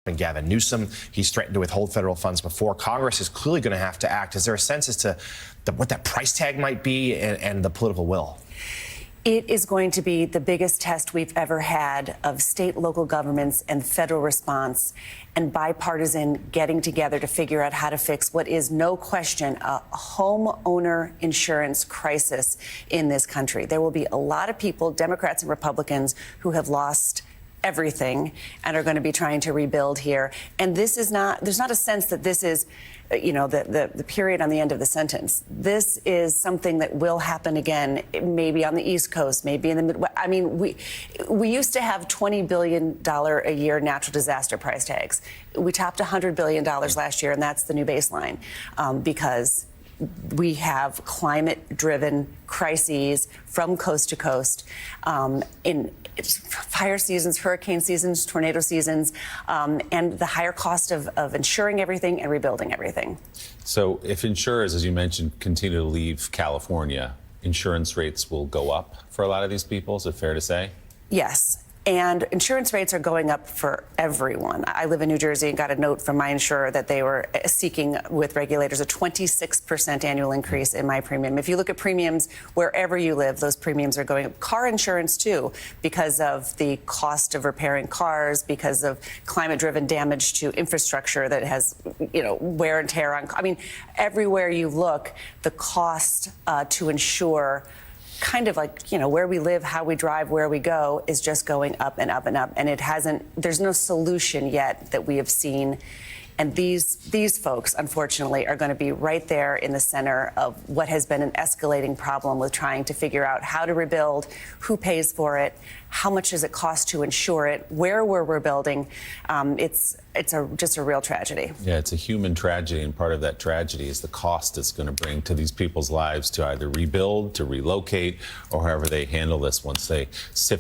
And Gavin Newsom, he's threatened to withhold federal funds before. Congress is clearly going to have to act. Is there a sense as to what that price tag might be and the political will? It is going to be the biggest test we've ever had of state, local governments and federal response and bipartisan getting together to figure out how to fix what is no question a homeowner insurance crisis in this country. There will be a lot of people, Democrats and Republicans, who have lost everything and are going to be trying to rebuild here. And this is not, there's not a sense that this is, the period on the end of the sentence. This is something that will happen again, maybe on the East Coast, maybe in the Midwest. I mean, we used to have $20 billion a year natural disaster price tags. We topped $100 billion last year, and that's the new baseline because we have climate-driven crises from coast to coast in fire seasons, hurricane seasons, tornado seasons, and the higher cost of insuring everything and rebuilding everything. So if insurers, as you mentioned, continue to leave California, insurance rates will go up for a lot of these people. Is it fair to say? Yes. And insurance rates are going up for everyone. I live in New Jersey and got a note from my insurer that they were seeking with regulators a 26% annual increase in my premium. If you look at premiums wherever you live, those premiums are going up. Car insurance, too, because of the cost of repairing cars, because of climate-driven damage to infrastructure that has, wear and tear on. I mean, everywhere you look, the cost to insure kind of like, where we live, how we drive, where we go is just going up and up and up. And there's no solution yet that we have seen. And these folks, unfortunately, are going to be right there in the center of what has been an escalating problem with trying to figure out how to rebuild, who pays for it, how much does it cost to insure it, where we're rebuilding. It's just a real tragedy. Yeah, it's a human tragedy, and part of that tragedy is the cost it's going to bring to these people's lives to either rebuild, to relocate, or however they handle this once they sift